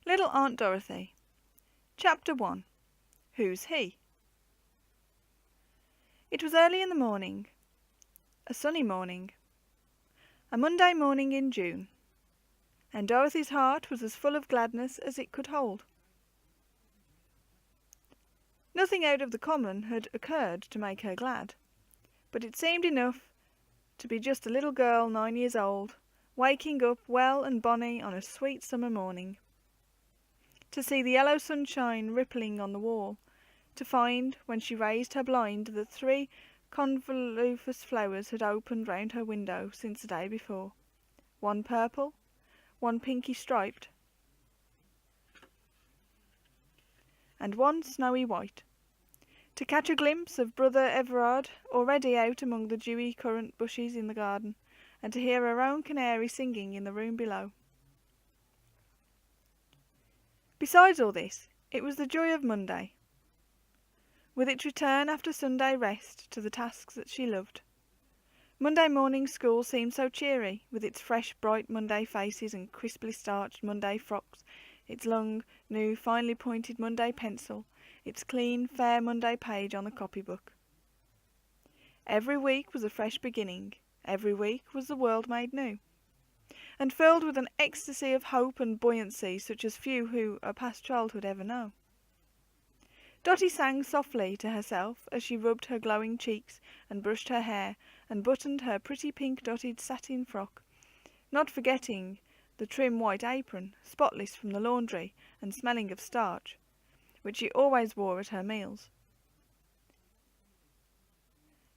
Little Aunt Dorothy. Chapter 1. Who's he? It was early in the morning, a sunny morning, a Monday morning in June, and Dorothy's heart was as full of gladness as it could hold. Nothing out of the common had occurred to make her glad, but it seemed enough to be just a little girl 9 years old, waking up well and bonny on a sweet summer morning, to see the yellow sunshine rippling on the wall, to find, when she raised her blind, that 3 convolvulus flowers had opened round her window since the day before, 1 purple, 1 pinky striped, and 1 snowy white, to catch a glimpse of Brother Everard already out among the dewy currant bushes in the garden, and to hear her own canary singing in the room below. Besides all this, it was the joy of Monday, with its return after Sunday rest to the tasks that she loved. Monday morning school seemed so cheery, with its fresh, bright Monday faces and crisply starched Monday frocks, its long, new, finely pointed Monday pencil, its clean, fair Monday page on the copybook. Every week was a fresh beginning, every week was the world made new, and filled with an ecstasy of hope and buoyancy such as few who are past childhood ever know. Dotty sang softly to herself as she rubbed her glowing cheeks and brushed her hair and buttoned her pretty pink-dotted satin frock, not forgetting the trim white apron, spotless from the laundry and smelling of starch, which she always wore at her meals.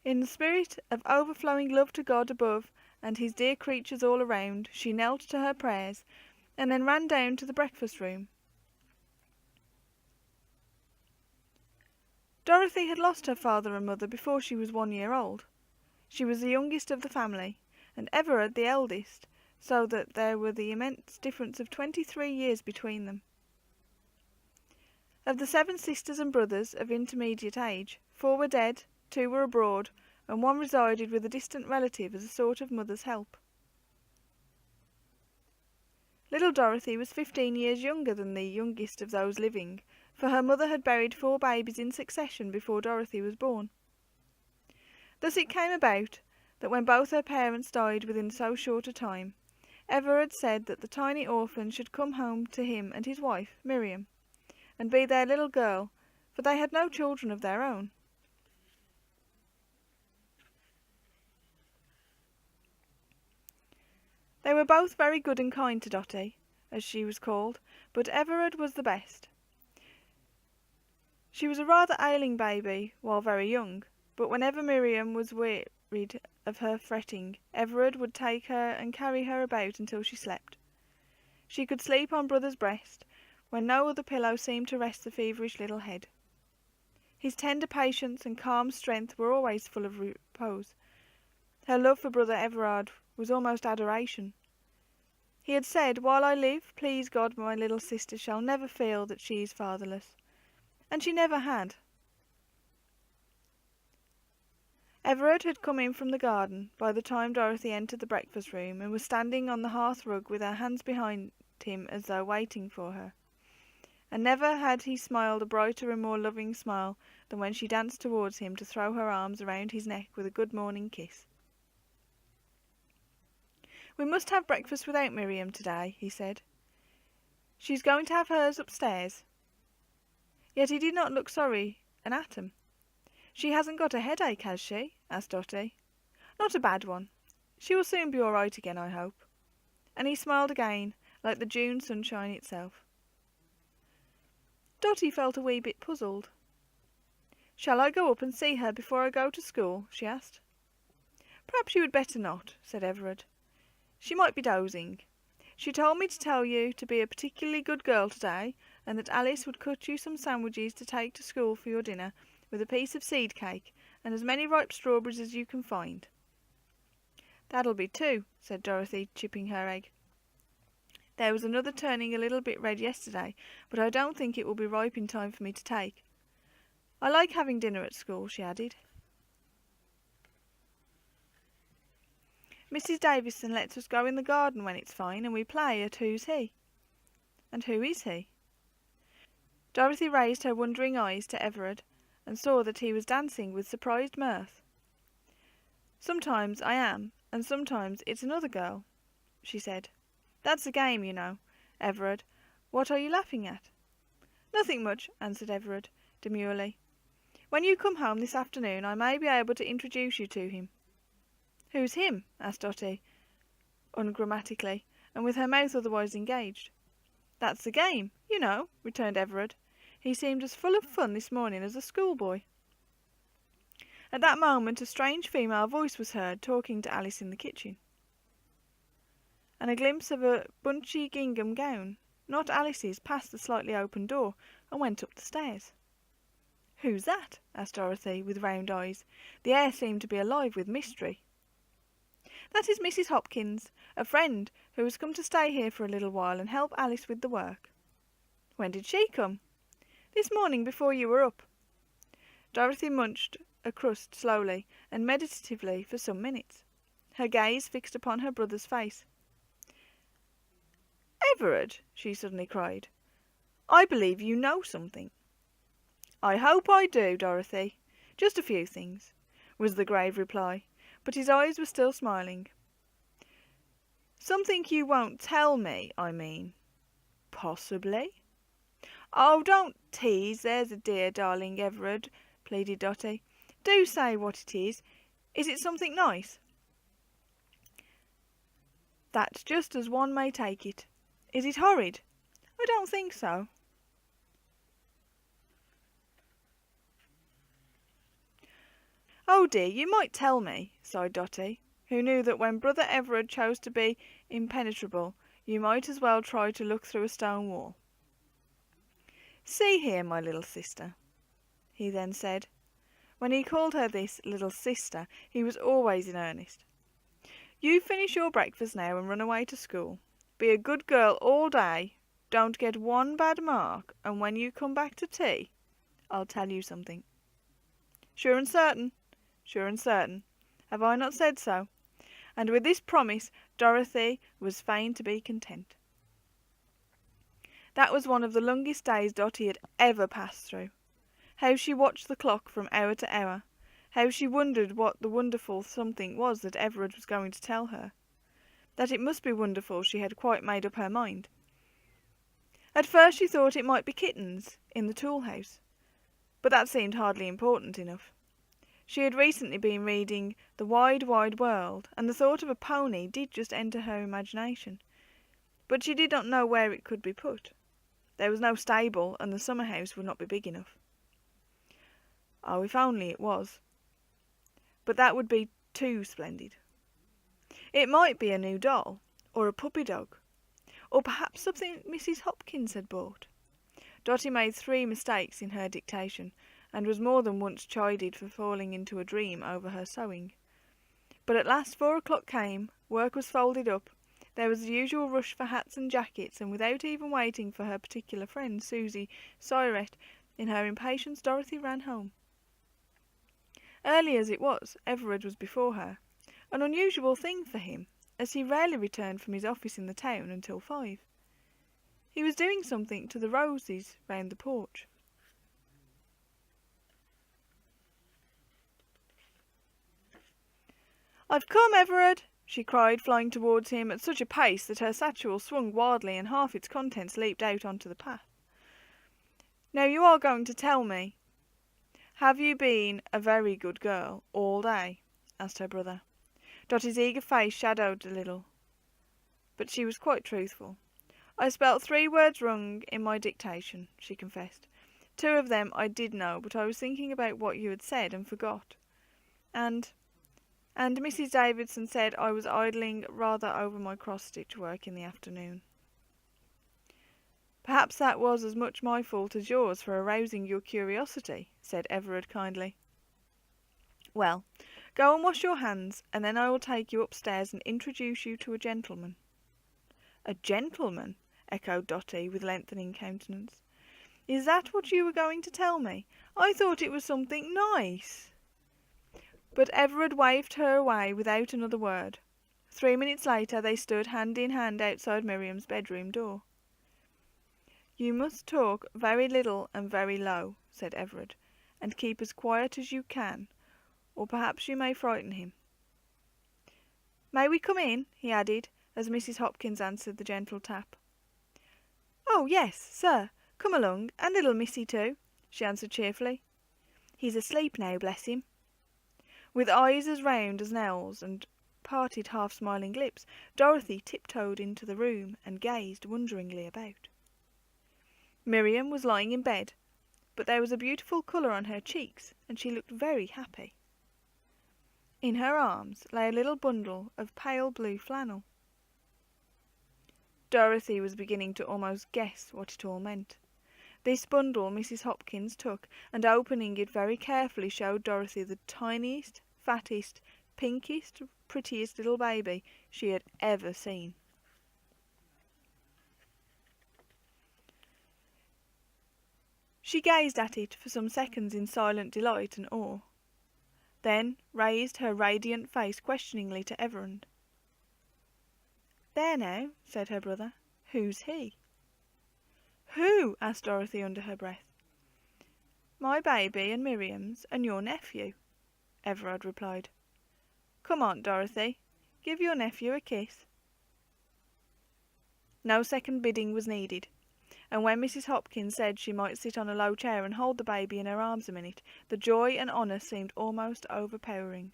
In the spirit of overflowing love to God above and his dear creatures all around, she knelt to her prayers and then ran down to the breakfast room. Dorothy had lost her father and mother before she was 1 year old. She was the youngest of the family, and Everard the eldest, so that there were the immense difference of 23 years between them. Of the 7 sisters and brothers of intermediate age, 4 were dead, 2 were abroad, and 1 resided with a distant relative as a sort of mother's help. Little Dorothy was 15 years younger than the youngest of those living, for her mother had buried 4 babies in succession before Dorothy was born. Thus it came about that when both her parents died within so short a time, Everard said that the tiny orphan should come home to him and his wife, Miriam, and be their little girl, for they had no children of their own. They were both very good and kind to Dotty, as she was called, but Everard was the best. She was a rather ailing baby while very young, but whenever Miriam was wearied of her fretting, Everard would take her and carry her about until she slept. She could sleep on Brother's breast, when no other pillow seemed to rest the feverish little head. His tender patience and calm strength were always full of repose. Her love for Brother Everard was almost adoration. He had said, "While I live, please God, my little sister shall never feel that she is fatherless." And she never had. Everard had come in from the garden by the time Dorothy entered the breakfast room, and was standing on the hearth rug with her hands behind him as though waiting for her. And never had he smiled a brighter and more loving smile than when she danced towards him to throw her arms around his neck with a good morning kiss. "We must have breakfast without Miriam today," he said. "She's going to have hers upstairs." Yet he did not look sorry an atom. "She hasn't got a headache, has she?" asked Dotty. "Not a bad one. She will soon be all right again, I hope." And he smiled again, like the June sunshine itself. Dotty felt a wee bit puzzled. "Shall I go up and see her before I go to school?" she asked. "Perhaps you would better not," said Everard. "She might be dozing. She told me to tell you to be a particularly good girl today, and that Alice would cut you some sandwiches to take to school for your dinner, with a piece of seed cake, and as many ripe strawberries as you can find." "That'll be 2, said Dorothy, chipping her egg. "There was another turning a little bit red yesterday, but I don't think it will be ripe in time for me to take. I like having dinner at school," she added. "Mrs. Davison lets us go in the garden when it's fine, and we play at Who's He." And who is he?" Dorothy raised her wondering eyes to Everard, and saw that he was dancing with surprised mirth. "Sometimes I am, and sometimes it's another girl," she said. "That's a game, you know. Everard, what are you laughing at?" "Nothing much," answered Everard, demurely. "When you come home this afternoon I may be able to introduce you to him." "Who's him?" asked Dotty, ungrammatically, and with her mouth otherwise engaged. "That's the game, you know," returned Everard. "He seemed as full of fun this morning as a schoolboy." At that moment a strange female voice was heard talking to Alice in the kitchen, and a glimpse of a bunchy gingham gown, not Alice's, passed the slightly open door and went up the stairs. "Who's that?" asked Dorothy, with round eyes. The air seemed to be alive with mystery. "That is Mrs. Hopkins, a friend who has come to stay here for a little while and help Alice with the work." "When did she come?" "This morning before you were up." Dorothy munched a crust slowly and meditatively for some minutes, her gaze fixed upon her brother's face. "Everard," she suddenly cried, "I believe you know something." "I hope I do, Dorothy. Just a few things," was the grave reply, but his eyes were still smiling. "Something you won't tell me, I mean." "Possibly." "Oh, don't tease, there's a dear darling Everard," pleaded Dotty. "Do say what it is. Is it something nice?" "That's just as one may take it. Is it horrid?" "I don't think so." "Oh dear, you might tell me," sighed Dotty, who knew that when brother Everard chose to be impenetrable, you might as well try to look through a stone wall. "See here, my little sister," he then said. When he called her this little sister, he was always in earnest. "You finish your breakfast now and run away to school. Be a good girl all day, don't get one bad mark, and when you come back to tea, I'll tell you something." "Sure and certain?" "Sure and certain. Have I not said so?" And with this promise Dorothy was fain to be content. That was one of the longest days Dotty had ever passed through. How she watched the clock from hour to hour, how she wondered what the wonderful something was that Everard was going to tell her. That it must be wonderful she had quite made up her mind. At first she thought it might be kittens in the tool house, but that seemed hardly important enough. She had recently been reading The Wide, Wide World, and the thought of a pony did just enter her imagination, but she did not know where it could be put. There was no stable, and the summer house would not be big enough. Oh, if only it was. But that would be too splendid. It might be a new doll, or a puppy dog, or perhaps something Mrs. Hopkins had bought. Dotty made 3 mistakes in her dictation, and was more than once chided for falling into a dream over her sewing. But at last 4 o'clock came, work was folded up, there was the usual rush for hats and jackets, and without even waiting for her particular friend, Susie Siret, in her impatience Dorothy ran home. Early as it was, Everard was before her, an unusual thing for him, as he rarely returned from his office in the town until 5. He was doing something to the roses round the porch. "I've come, Everard!" she cried, flying towards him at such a pace that her satchel swung wildly and half its contents leaped out onto the path. "Now you are going to tell me. Have you been a very good girl all day?" asked her brother. Dotty's eager face shadowed a little, but she was quite truthful. "I spelt 3 words wrong in my dictation," she confessed. 2 of them I did know, but I was thinking about what you had said and forgot. And Mrs. Davidson said I was idling rather over my cross-stitch work in the afternoon." "Perhaps that was as much my fault as yours for arousing your curiosity," said Everard kindly. "Well, go and wash your hands, and then I will take you upstairs and introduce you to a gentleman." "A gentleman?" echoed Dotty, with lengthening countenance. "Is that what you were going to tell me? I thought it was something nice." But Everard waved her away without another word. 3 minutes later they stood hand in hand outside Miriam's bedroom door. "You must talk very little and very low," said Everard, "and keep as quiet as you can, or perhaps you may frighten him. May we come in?" he added, as Mrs. Hopkins answered the gentle tap. "Oh, yes, sir, come along, and little missy too," she answered cheerfully. "He's asleep now, bless him." With eyes as round as Nell's and parted half-smiling lips, Dorothy tiptoed into the room and gazed wonderingly about. Miriam was lying in bed, but there was a beautiful colour on her cheeks, and she looked very happy. In her arms lay a little bundle of pale blue flannel. Dorothy was beginning to almost guess what it all meant. This bundle Mrs. Hopkins took, and opening it very carefully showed Dorothy the tiniest, fattest, pinkest, prettiest little baby she had ever seen. She gazed at it for some seconds in silent delight and awe, then raised her radiant face questioningly to Everard. "There now," said her brother. "Who's he?" "Who?" asked Dorothy under her breath. "My baby and Miriam's and your nephew," Everard replied. "Come, Aunt Dorothy, give your nephew a kiss." No second bidding was needed, and when Mrs. Hopkins said she might sit on a low chair and hold the baby in her arms a minute, the joy and honour seemed almost overpowering.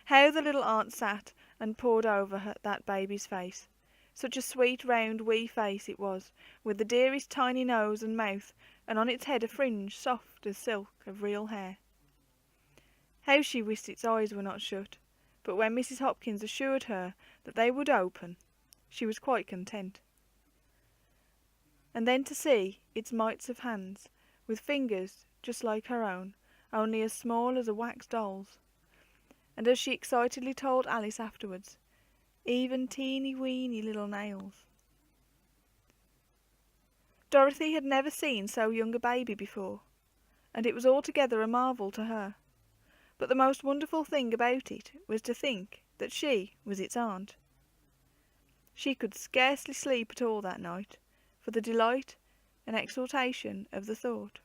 How the little aunt sat and pored over that baby's face. Such a sweet, round, wee face it was, with the dearest tiny nose and mouth, and on its head a fringe soft as silk of real hair. How she wished its eyes were not shut, but when Mrs. Hopkins assured her that they would open, she was quite content. And then to see its mites of hands, with fingers just like her own, only as small as a wax doll's, and as she excitedly told Alice afterwards, even teeny-weeny little nails. Dorothy had never seen so young a baby before, and it was altogether a marvel to her. But the most wonderful thing about it was to think that she was its aunt. She could scarcely sleep at all that night, for the delight and exultation of the thought.